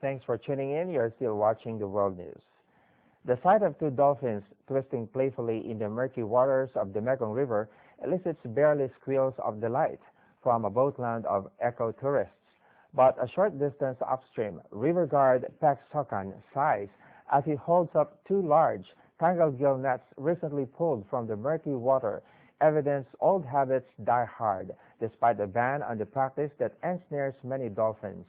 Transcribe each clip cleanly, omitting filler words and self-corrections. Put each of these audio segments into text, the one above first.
Thanks for tuning in. You're still watching the World News. The sight of two dolphins twisting playfully in the murky waters of the Mekong River elicits barely squeals of delight from a boatland of eco-tourists. But a short distance upstream, river guard Pek Sokan sighs as he holds up two large tangled gill nets recently pulled from the murky water, evidence old habits die hard, despite a ban on the practice that ensnares many dolphins.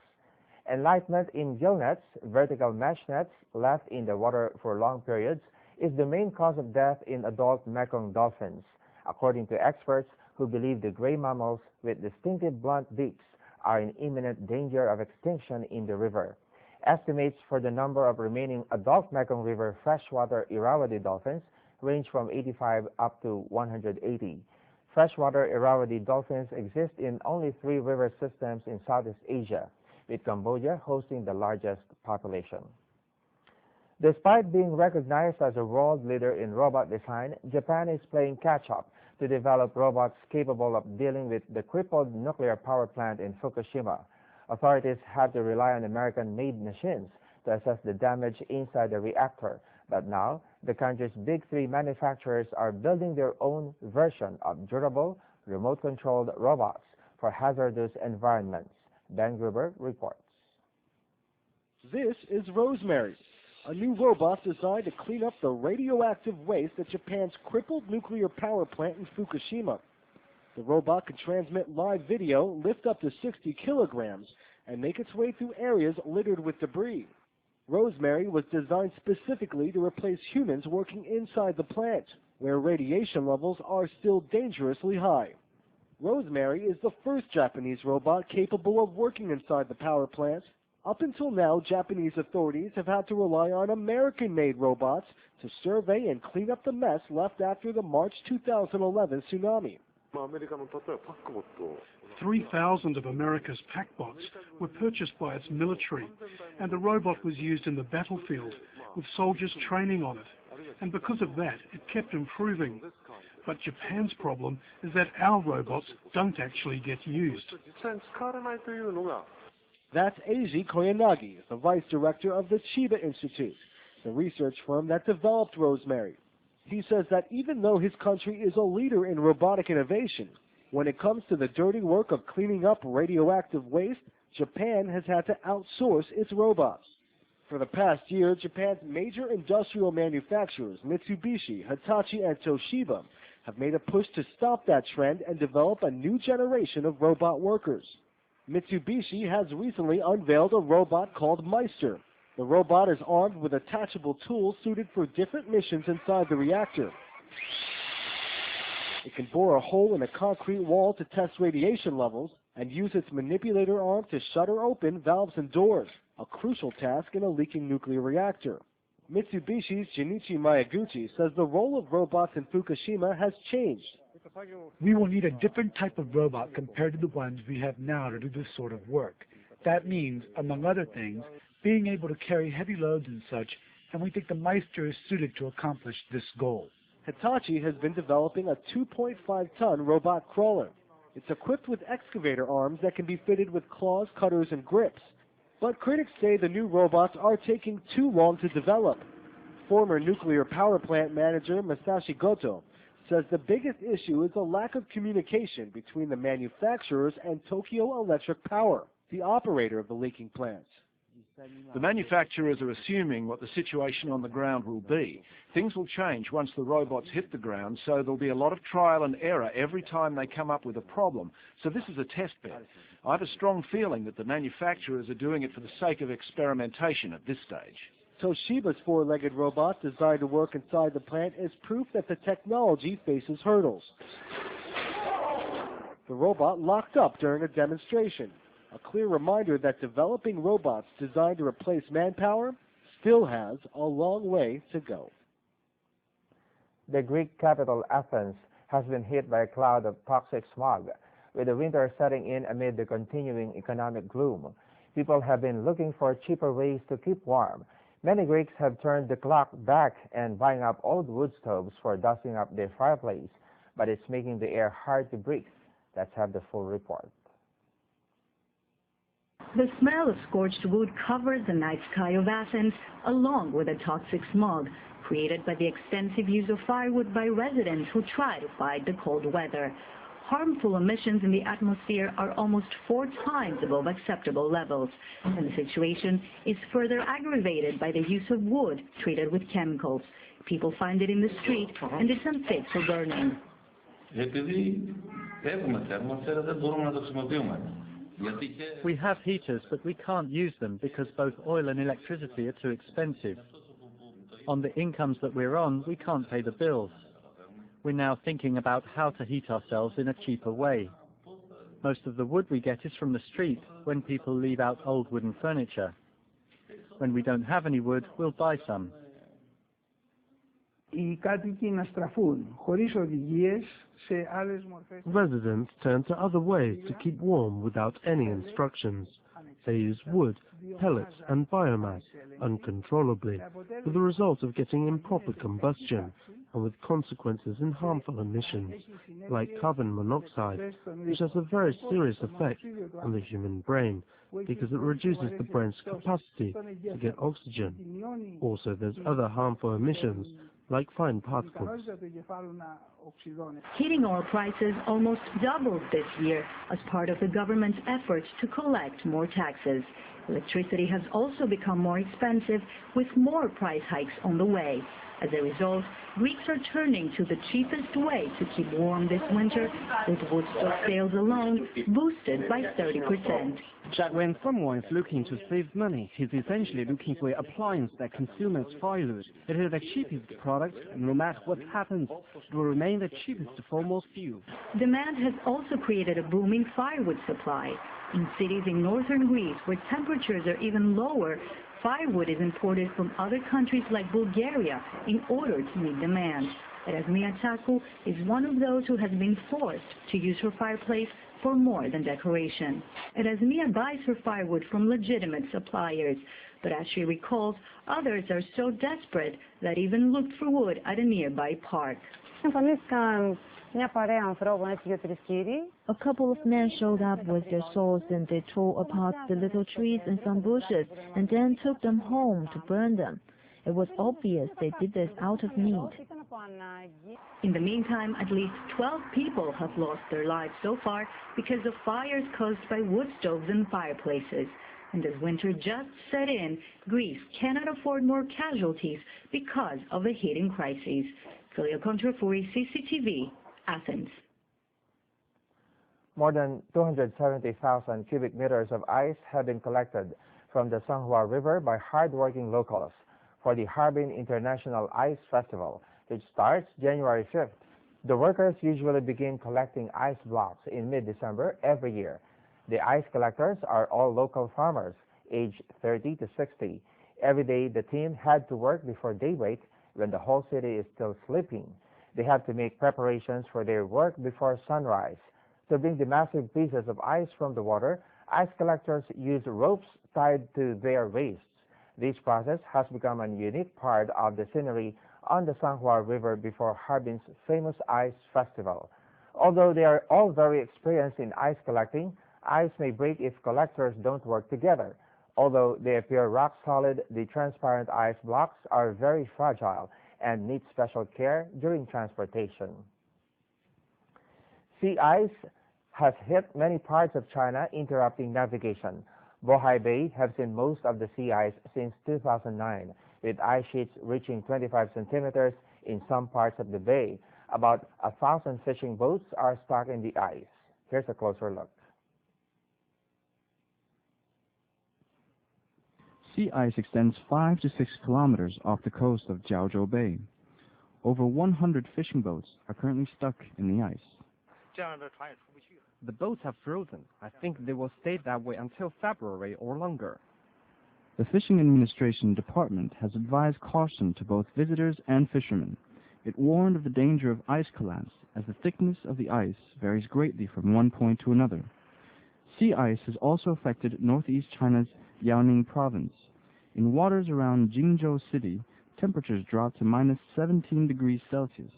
Enlightenment in gill nets, vertical mesh nets left in the water for long periods, is the main cause of death in adult Mekong dolphins, according to experts who believe the gray mammals with distinctive blunt beaks are in imminent danger of extinction in the river. Estimates for the number of remaining adult Mekong River freshwater Irrawaddy dolphins range from 85 up to 180. Freshwater Irrawaddy dolphins exist in only 3 river systems in Southeast Asia, with Cambodia hosting the largest population. Despite being recognized as a world leader in robot design, Japan is playing catch-up to develop robots capable of dealing with the crippled nuclear power plant in Fukushima. Authorities had to rely on American-made machines to assess the damage inside the reactor, but now the country's big 3 manufacturers are building their own version of durable, remote-controlled robots for hazardous environments. Ben Gruber reports. This is Rosemary, a new robot designed to clean up the radioactive waste at Japan's crippled nuclear power plant in Fukushima. The robot can transmit live video, lift up to 60 kilograms, and make its way through areas littered with debris. Rosemary was designed specifically to replace humans working inside the plant, where radiation levels are still dangerously high. Rosemary is the first Japanese robot capable of working inside the power plant. Up until now, Japanese authorities have had to rely on American-made robots to survey and clean up the mess left after the March 2011 tsunami. 3,000 of America's packbots were purchased by its military, and the robot was used in the battlefield with soldiers training on it. And because of that, it kept improving. But Japan's problem is that our robots don't actually get used. That's Eiji Koyanagi, the vice director of the Chiba Institute, the research firm that developed Rosemary. He says that even though his country is a leader in robotic innovation, when it comes to the dirty work of cleaning up radioactive waste, Japan has had to outsource its robots. For the past year, Japan's major industrial manufacturers, Mitsubishi, Hitachi, and Toshiba, have made a push to stop that trend and develop a new generation of robot workers. Mitsubishi has recently unveiled a robot called Meister. The robot is armed with attachable tools suited for different missions inside the reactor. It can bore a hole in a concrete wall to test radiation levels and use its manipulator arm to shut or open valves and doors, a crucial task in a leaking nuclear reactor. Mitsubishi's Junichi Miyaguchi says the role of robots in Fukushima has changed. We will need a different type of robot compared to the ones we have now to do this sort of work. That means, among other things, being able to carry heavy loads and such, and we think the Meister is suited to accomplish this goal. Hitachi has been developing a 2.5-ton robot crawler. It's equipped with excavator arms that can be fitted with claws, cutters, and grips. But critics say the new robots are taking too long to develop. Former nuclear power plant manager Masashi Goto says the biggest issue is the lack of communication between the manufacturers and Tokyo Electric Power, the operator of the leaking plants. The manufacturers are assuming what the situation on the ground will be. Things will change once the robots hit the ground, so there'll be a lot of trial and error every time they come up with a problem. So this is a test bed. I have a strong feeling that the manufacturers are doing it for the sake of experimentation at this stage. Toshiba's 4-legged robot designed to work inside the plant is proof that the technology faces hurdles. The robot locked up during a demonstration. A clear reminder that developing robots designed to replace manpower still has a long way to go. The Greek capital Athens has been hit by a cloud of toxic smog, with the winter setting in amid the continuing economic gloom. People have been looking for cheaper ways to keep warm. Many Greeks have turned the clock back and buying up old wood stoves for dusting up their fireplace, but it's making the air hard to breathe. Let's have the full report. The smell of scorched wood covers the night sky of Athens, along with the toxic smog created by the extensive use of firewood by residents who try to fight the cold weather. Harmful emissions in the atmosphere are almost 4 times above acceptable levels, and the situation is further aggravated by the use of wood treated with chemicals. People find it in the street and it's unfit for burning. We have heaters, but we can't use them because both oil and electricity are too expensive. On the incomes that we're on, we can't pay the bills. We're now thinking about how to heat ourselves in a cheaper way. Most of the wood we get is from the street when people leave out old wooden furniture. When we don't have any wood, we'll buy some. Residents turn to other ways to keep warm without any instructions. They use wood, pellets and biomass uncontrollably, with the result of getting improper combustion and with consequences in harmful emissions, like carbon monoxide, which has a very serious effect on the human brain, because it reduces the brain's capacity to get oxygen. Also, there's other harmful emissions, like fine particles. Heating oil prices almost doubled this year as part of the government's efforts to collect more taxes. Electricity has also become more expensive, with more price hikes on the way. As a result, Greeks are turning to the cheapest way to keep warm this winter, with wood stove sales alone boosted by 30%. When someone is looking to save money, he's essentially looking for an appliance that consumes firewood. It is the cheapest product, and no matter what happens, it will remain the cheapest for most people. Demand has also created a booming firewood supply. In cities in northern Greece, where temperatures are even lower, firewood is imported from other countries like Bulgaria in order to meet demand. Erasmia Tsakou is one of those who has been forced to use her fireplace for more than decoration. Erasmia buys her firewood from legitimate suppliers, but as she recalls, others are so desperate that even looked for wood at a nearby park. A couple of men showed up with their saws and they tore apart the little trees and some bushes and then took them home to burn them. It was obvious they did this out of need. In the meantime, at least 12 people have lost their lives so far because of fires caused by wood stoves and fireplaces. And as winter just set in, Greece cannot afford more casualties because of the heating crisis. Kalia Kontrafuri, CCTV, Athens. More than 270,000 cubic meters of ice have been collected from the Songhua River by hard-working locals for the Harbin International Ice Festival, which starts January 5th. The workers usually begin collecting ice blocks in mid-December every year. The ice collectors are all local farmers, aged 30 to 60. Every day, the team had to work before daybreak when the whole city is still sleeping. They have to make preparations for their work before sunrise. To bring the massive pieces of ice from the water, ice collectors use ropes tied to their waists. This process has become a unique part of the scenery on the Songhua River before Harbin's famous ice festival. Although they are all very experienced in ice collecting, ice may break if collectors don't work together. Although they appear rock solid, the transparent ice blocks are very fragile and need special care during transportation. Sea ice has hit many parts of China, interrupting navigation. Bohai Bay has seen most of the sea ice since 2009, with ice sheets reaching 25 centimeters in some parts of the bay. About 1,000 fishing boats are stuck in the ice. Here's a closer look. Sea ice extends 5 to 6 kilometers off the coast of Jiaozhou Bay. Over 100 fishing boats are currently stuck in the ice. The boats have frozen. I think they will stay that way until February or longer. The Fishing Administration Department has advised caution to both visitors and fishermen. It warned of the danger of ice collapse, as the thickness of the ice varies greatly from one point to another. Sea ice has also affected northeast China's Liaoning province. In waters around Jingzhou City, temperatures drop to minus 17 degrees Celsius.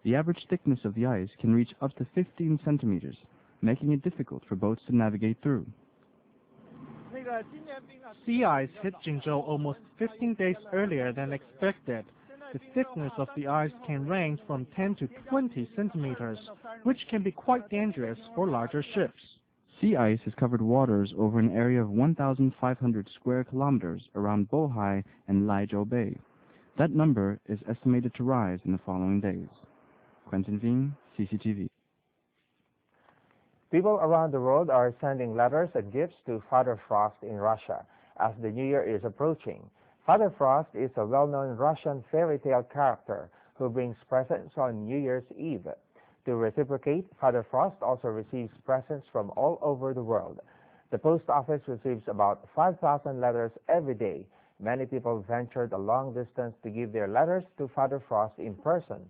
The average thickness of the ice can reach up to 15 centimeters, making it difficult for boats to navigate through. Sea ice hit Jingzhou almost 15 days earlier than expected. The thickness of the ice can range from 10 to 20 centimeters, which can be quite dangerous for larger ships. Sea ice has covered waters over an area of 1,500 square kilometers around Bohai and Laizhou Bay. That number is estimated to rise in the following days. Quentin Ving, CCTV. People around the world are sending letters and gifts to Father Frost in Russia as the New Year is approaching. Father Frost is a well-known Russian fairy tale character who brings presents on New Year's Eve. To reciprocate, Father Frost also receives presents from all over the world. The post office receives about 5,000 letters every day. Many people ventured a long distance to give their letters to Father Frost in person.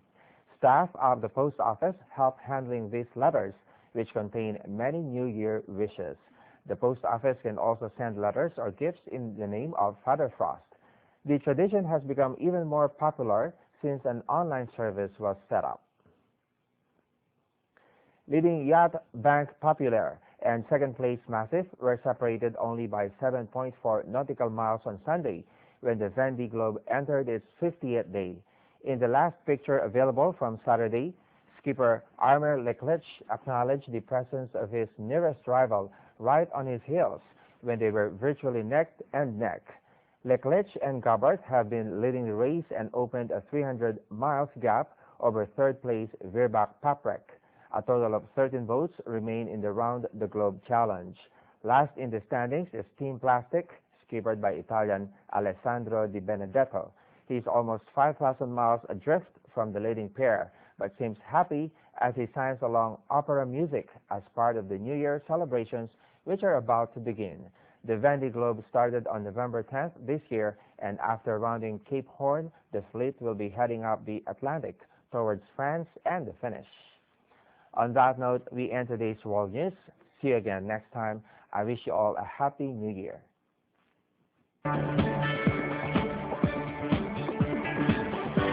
Staff of the post office help handling these letters, which contain many New Year wishes. The post office can also send letters or gifts in the name of Father Frost. The tradition has become even more popular since an online service was set up. Leading yacht Bank Popular and second-place Massif were separated only by 7.4 nautical miles on Sunday when the Vendée Globe entered its 50th day. In the last picture available from Saturday, skipper Armer Leclerc acknowledged the presence of his nearest rival right on his heels when they were virtually neck and neck. Leclerc and Gabbard have been leading the race and opened a 300 miles gap over third-place Virbac Paprec. A total of 13 boats remain in the Round the Globe Challenge. Last in the standings is Team Plastic, skippered by Italian Alessandro Di Benedetto. He is almost 5,000 miles adrift from the leading pair, but seems happy as he signs along opera music as part of the New Year celebrations, which are about to begin. The Vendée Globe started on November 10th this year, and after rounding Cape Horn, the fleet will be heading up the Atlantic towards France and the finish. On that note, we end today's World News. See you again next time. I wish you all a happy New Year.